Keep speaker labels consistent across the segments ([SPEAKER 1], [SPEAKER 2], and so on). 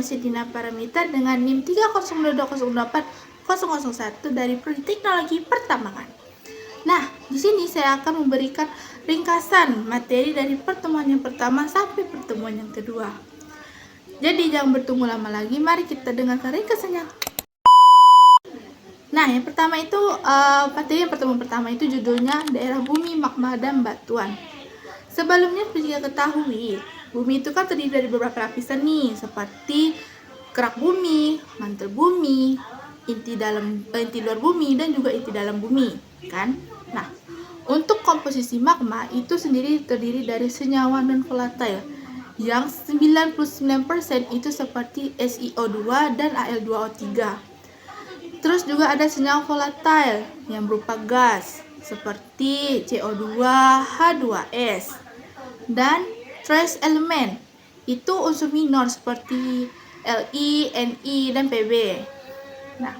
[SPEAKER 1] Sedina Paramita dengan NIM 302208001 dari Prodi Teknologi Pertambangan. Nah, di sini saya akan memberikan ringkasan materi dari pertemuan yang pertama sampai pertemuan yang kedua. Jadi jangan bertunggu lama lagi, mari kita dengarkan ringkasannya. Nah, yang pertama itu materi yang pertemuan pertama itu judulnya Daerah Bumi, Magma, dan Batuan. Sebelumnya seperti kita ketahui, bumi itu kan terdiri dari beberapa lapisan nih, seperti kerak bumi, mantel bumi, inti luar bumi, dan juga inti dalam bumi, kan? Nah, untuk komposisi magma itu sendiri terdiri dari senyawa non volatile yang 99% itu seperti SiO2 dan Al2O3. Terus juga ada senyawa volatile yang berupa gas seperti CO2, H2S. Dan trace element itu unsur minor seperti Li, Ni, dan Pb. Nah,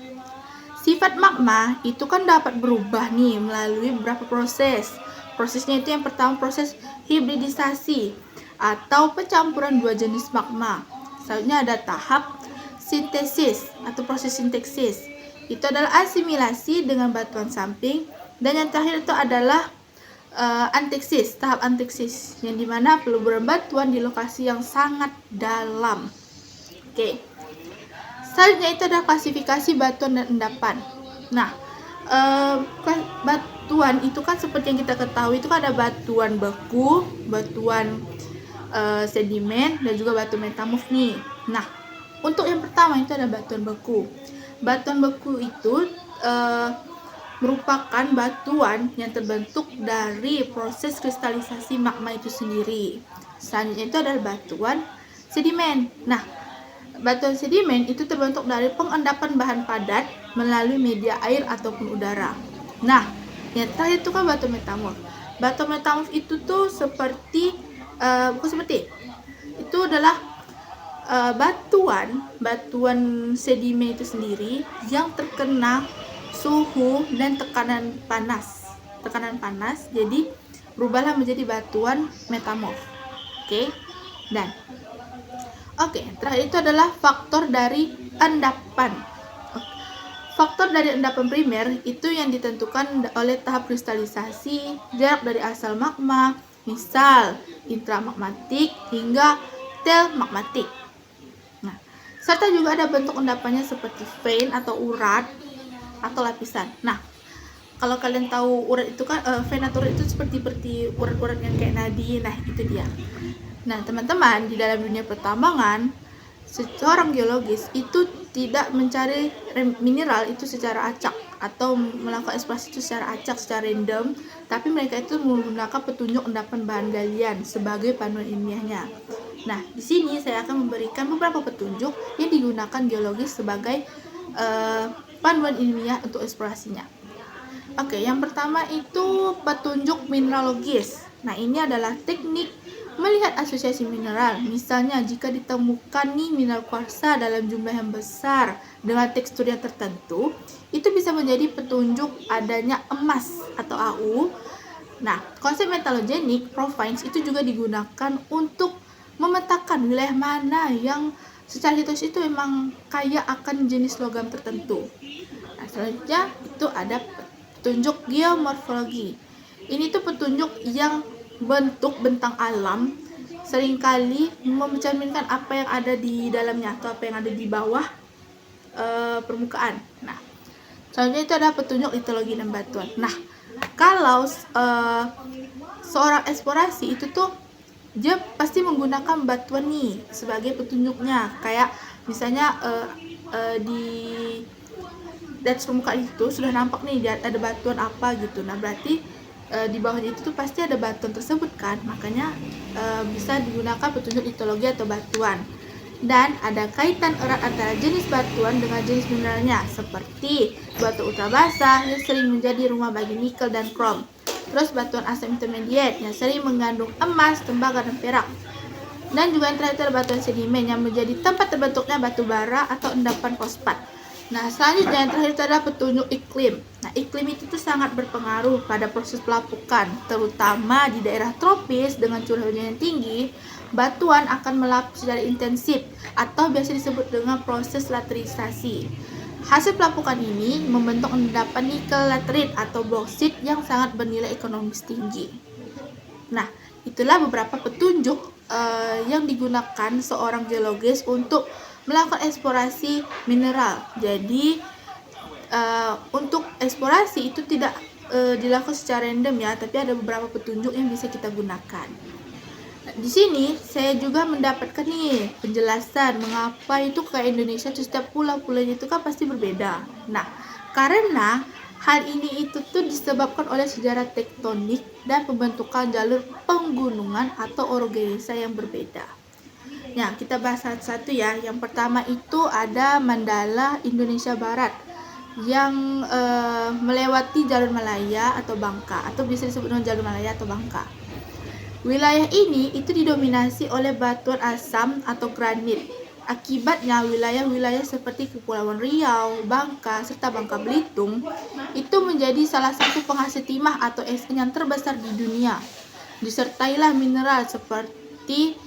[SPEAKER 1] sifat magma itu kan dapat berubah nih melalui beberapa proses. Prosesnya itu yang pertama proses hibridisasi atau pencampuran dua jenis magma. Selanjutnya ada tahap sintesis atau proses sintesis. Itu adalah asimilasi dengan batuan samping, dan yang terakhir itu adalah anteksis, tahap anteksis, yang dimana peluburan batuan di lokasi yang sangat dalam. Oke. Selanjutnya itu ada klasifikasi batuan dan endapan. Nah, batuan itu kan seperti yang kita ketahui itu kan ada batuan beku, batuan sedimen, dan juga batuan metamorf nih. Nah, untuk yang pertama itu ada batuan beku. Batuan beku itu merupakan batuan yang terbentuk dari proses kristalisasi magma itu sendiri. Selanjutnya itu adalah batuan sedimen. Nah, batuan sedimen itu terbentuk dari pengendapan bahan padat melalui media air ataupun udara. Nah, yang terakhir itu kan batuan metamorf. Batuan metamorf itu tuh seperti itu adalah batuan sedimen itu sendiri yang terkena suhu dan tekanan panas, jadi berubahlah menjadi batuan metamorf. Terakhir itu adalah faktor dari endapan. Faktor dari endapan primer itu yang ditentukan oleh tahap kristalisasi, jarak dari asal magma, misal intramagmatik hingga telmagmatik. Nah, serta juga ada bentuk endapannya seperti vein atau urat atau lapisan. Nah, kalau kalian tahu urat itu kan vein atau urat itu seperti urat-urat yang kayak nadi. Nah, itu dia. Nah, teman-teman, di dalam dunia pertambangan, seorang geologis itu tidak mencari mineral itu secara acak atau melakukan eksplorasi itu secara acak, secara random, tapi mereka itu menggunakan petunjuk endapan bahan galian sebagai panduan ilmiahnya. Nah, di sini saya akan memberikan beberapa petunjuk yang digunakan geologis sebagai panduan ilmiah untuk eksplorasinya. Yang pertama itu petunjuk mineralogis. Nah, ini adalah teknik melihat asosiasi mineral. Misalnya, jika ditemukan nih mineral kuarsa dalam jumlah yang besar dengan tekstur yang tertentu, itu bisa menjadi petunjuk adanya emas atau Au. Nah, konsep metalogenik profiles itu juga digunakan untuk memetakan wilayah mana yang secara hitosis itu memang kaya akan jenis logam tertentu. Nah, selanjutnya itu ada petunjuk geomorfologi. Ini tuh petunjuk yang bentuk bentang alam seringkali mencerminkan apa yang ada di dalamnya atau apa yang ada di bawah permukaan. Nah, selanjutnya itu ada petunjuk litologi dan batuan. Nah, kalau seorang eksplorasi itu tuh dia pasti menggunakan batuan nih sebagai petunjuknya. Kayak misalnya di atas permukaan itu sudah nampak nih ada batuan apa gitu. Nah, berarti di bawahnya itu tuh pasti ada batuan tersebut kan. Makanya bisa digunakan petunjuk litologi atau batuan. Dan ada kaitan erat antara jenis batuan dengan jenis mineralnya, seperti batu ultrabasah yang sering menjadi rumah bagi nikel dan krom. Terus batuan asam intermediate yang sering mengandung emas, tembaga, dan perak. Dan juga yang terakhir batuan sedimen yang menjadi tempat terbentuknya batu bara atau endapan fosfat. Nah, selanjutnya yang terakhir itu adalah petunjuk iklim. Nah, iklim itu tuh sangat berpengaruh pada proses pelapukan, terutama di daerah tropis dengan curah hujan yang tinggi. batuan akan melapuk secara intensif atau biasa disebut dengan proses laterisasi. Hasil pelapukan ini membentuk endapan nikel laterit atau boksit yang sangat bernilai ekonomis tinggi. Nah, itulah beberapa petunjuk yang digunakan seorang geologis untuk melakukan eksplorasi mineral. Jadi untuk eksplorasi itu tidak dilakukan secara random ya, tapi ada beberapa petunjuk yang bisa kita gunakan. Di sini saya juga mendapatkan nih penjelasan mengapa itu ke Indonesia tuh setiap pulau-pulaunya itu kan pasti berbeda. Nah, karena hal ini itu tuh disebabkan oleh sejarah tektonik dan pembentukan jalur penggunungan atau orogenesa yang berbeda. Nah, kita bahas satu-satu ya. Yang pertama itu ada Mandala Indonesia Barat yang melewati jalur Malaya atau Bangka, atau bisa disebut dengan jalur Malaya atau Bangka. Wilayah ini itu didominasi oleh batuan asam atau granit. Akibatnya wilayah-wilayah seperti Kepulauan Riau, Bangka, serta Bangka Belitung itu menjadi salah satu penghasil timah atau es yang terbesar di dunia. Disertailah mineral seperti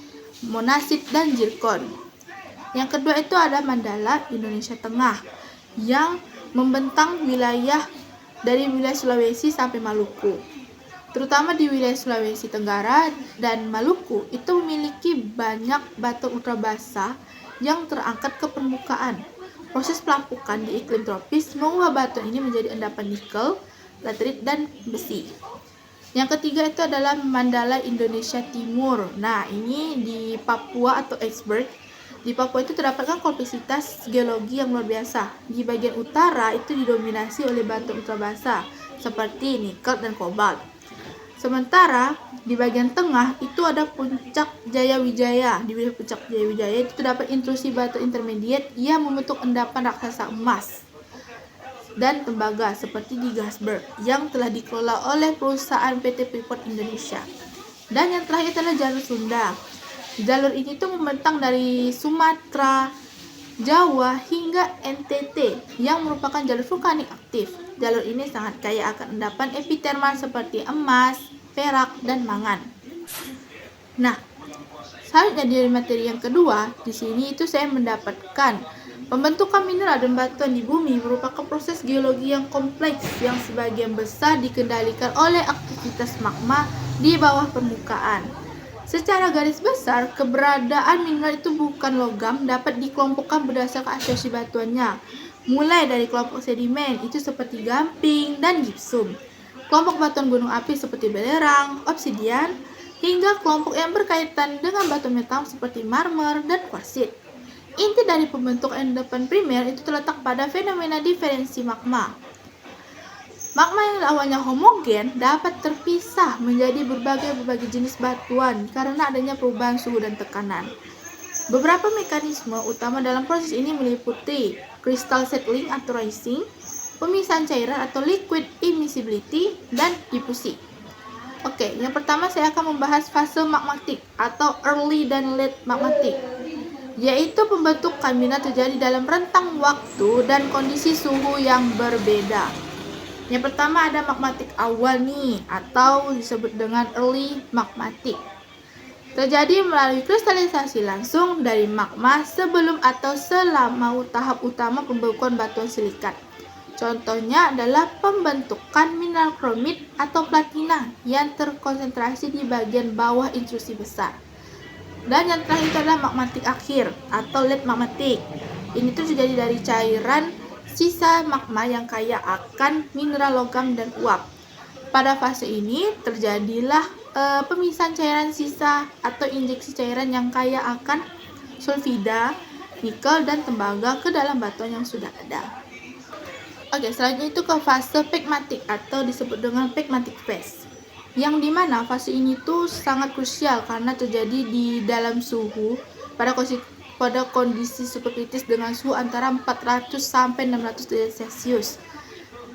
[SPEAKER 1] monasit dan zirkon. Yang kedua itu ada Mandala Indonesia Tengah yang membentang wilayah dari wilayah Sulawesi sampai Maluku. Terutama di wilayah Sulawesi Tenggara dan Maluku itu memiliki banyak batu ultrabasa yang terangkat ke permukaan. Proses pelapukan di iklim tropis mengubah batu ini menjadi endapan nikel, laterit, dan besi. Yang ketiga itu adalah Mandala Indonesia Timur. Nah, ini di Papua atau Iceberg. Di Papua itu terdapatkan kompleksitas geologi yang luar biasa. Di bagian utara itu didominasi oleh batu ultrabasa seperti nikel dan kobalt. Sementara di bagian tengah itu ada Puncak Jayawijaya. Di wilayah Puncak Jayawijaya itu terdapat intrusi batu intermediate yang membentuk endapan raksasa emas dan tembaga seperti di Gasberg yang telah dikelola oleh perusahaan PT Freeport Indonesia. Dan yang terakhir adalah jalur Sunda. Jalur ini tuh membentang dari Sumatera, Jawa hingga NTT yang merupakan jalur vulkanik aktif. Jalur ini sangat kaya akan endapan epitermal seperti emas, perak, dan mangan. Nah, selanjutnya dari materi yang kedua, di sini itu saya mendapatkan pembentukan mineral dan batuan di bumi merupakan proses geologi yang kompleks yang sebagian besar dikendalikan oleh aktivitas magma di bawah permukaan. Secara garis besar, keberadaan mineral itu bukan logam dapat dikelompokkan berdasarkan asosiasi batuannya, mulai dari kelompok sedimen itu seperti gamping dan gipsum, kelompok batuan gunung api seperti belerang, obsidian, hingga kelompok yang berkaitan dengan batu metal seperti marmer dan kuarsit. Inti dari pembentukan endapan primer itu terletak pada fenomena diferensi magma. Magma yang awalnya homogen dapat terpisah menjadi berbagai jenis batuan karena adanya perubahan suhu dan tekanan. Beberapa mekanisme utama dalam proses ini meliputi crystal settling atau rising, pemisahan cairan atau liquid immiscibility, dan difusi. Oke, yang pertama saya akan membahas fase magmatik atau early dan late magmatik, yaitu pembentukan mineral terjadi dalam rentang waktu dan kondisi suhu yang berbeda. Yang pertama ada magmatik awal nih, atau disebut dengan early magmatik. Terjadi melalui kristalisasi langsung dari magma sebelum atau selama tahap utama pembekuan batuan silikat. Contohnya adalah pembentukan mineral kromit atau platina yang terkonsentrasi di bagian bawah intrusi besar. Dan yang terakhir itu adalah magmatik akhir atau late magmatik. Ini tuh terjadi dari cairan sisa magma yang kaya akan mineral logam dan uap. Pada fase ini terjadilah pemisahan cairan sisa atau injeksi cairan yang kaya akan sulfida, nikel, dan tembaga ke dalam batuan yang sudah ada. Oke, selanjutnya itu ke fase pegmatik atau disebut dengan pegmatic phase, yang dimana fase ini tuh sangat krusial karena terjadi di dalam suhu pada kondisi superkritis dengan suhu antara 400 sampai 600 derajat Celcius.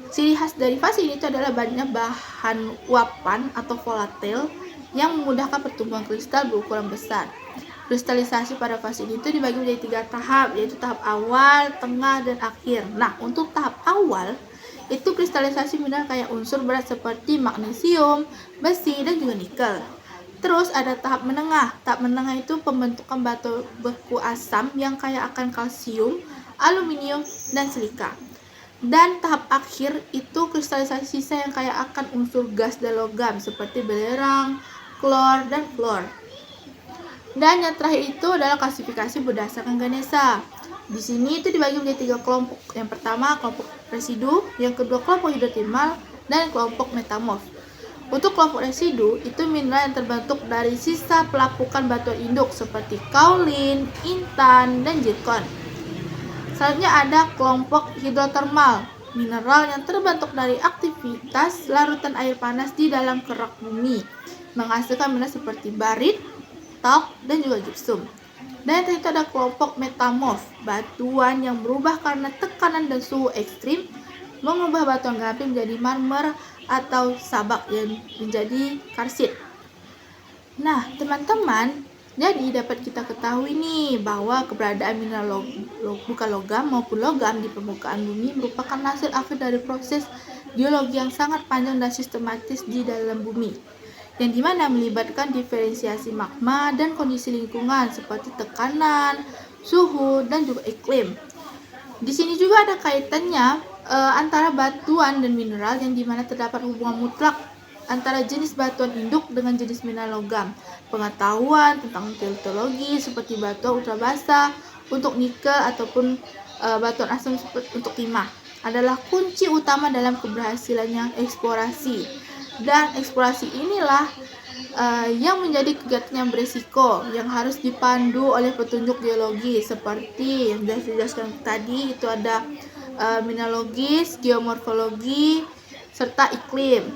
[SPEAKER 1] Ciri khas dari fase ini itu adalah banyaknya bahan uapan atau volatil yang memudahkan pertumbuhan kristal berukuran besar. Kristalisasi pada fase ini itu dibagi menjadi 3 tahap, yaitu tahap awal, tengah, dan akhir. Nah, untuk tahap awal itu kristalisasi mineral kaya unsur berat seperti magnesium, besi, dan juga nikel. Terus ada tahap menengah. Tahap menengah itu pembentukan batu beku asam yang kaya akan kalsium, aluminium, dan silika. Dan tahap akhir itu kristalisasi sisa yang kaya akan unsur gas dan logam seperti belerang, klor, dan fluor. Dan yang terakhir itu adalah klasifikasi berdasarkan Ganesha. Di sini itu dibagi menjadi 3 kelompok. Yang pertama kelompok residu, yang kedua kelompok hidrotermal, dan kelompok metamorf. Untuk kelompok residu, itu mineral yang terbentuk dari sisa pelapukan batuan induk seperti kaolin, intan, dan zirkon. Selanjutnya ada kelompok hidrotermal, mineral yang terbentuk dari aktivitas larutan air panas di dalam kerak bumi, menghasilkan mineral seperti barit, talk, dan juga gipsum. Dan yang terakhir ada kelompok metamorf, batuan yang berubah karena tekanan dan suhu ekstrim, mengubah batuan granit menjadi marmer atau sabak yang menjadi karsit. Nah, teman-teman, jadi dapat kita ketahui nih bahwa keberadaan mineral bukan logam maupun logam di permukaan bumi merupakan hasil akhir dari proses geologi yang sangat panjang dan sistematis di dalam bumi, yang dimana melibatkan diferensiasi magma dan kondisi lingkungan seperti tekanan, suhu, dan juga iklim. Di sini juga ada kaitannya antara batuan dan mineral, yang dimana terdapat hubungan mutlak antara jenis batuan induk dengan jenis mineral logam. Pengetahuan tentang geologi seperti batuan ultrabasa untuk nikel ataupun batuan asam untuk timah adalah kunci utama dalam keberhasilannya eksplorasi. Dan eksplorasi inilah yang menjadi kegiatan yang beresiko, yang harus dipandu oleh petunjuk geologi seperti yang sudah dijelaskan tadi. Itu ada mineralogis, geomorfologi, serta iklim.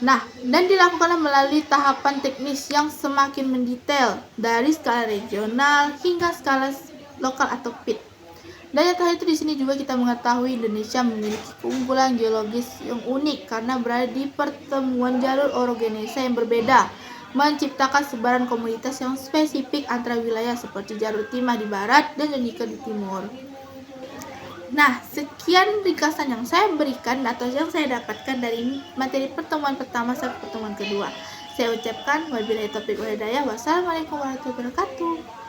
[SPEAKER 1] Nah, dan dilakukan melalui tahapan teknis yang semakin mendetail dari skala regional hingga skala lokal atau PIT. Dan yang terakhir itu di sini juga kita mengetahui Indonesia memiliki keunggulan geologis yang unik karena berada di pertemuan jalur orogenesa yang berbeda, menciptakan sebaran komunitas yang spesifik antara wilayah seperti jalur timah di barat dan nikel di timur. Nah, sekian ringkasan yang saya berikan atau yang saya dapatkan dari materi pertemuan pertama sampai pertemuan kedua. Saya ucapkan wabillahi taufiq wal hidayah. Wassalamualaikum warahmatullahi wabarakatuh.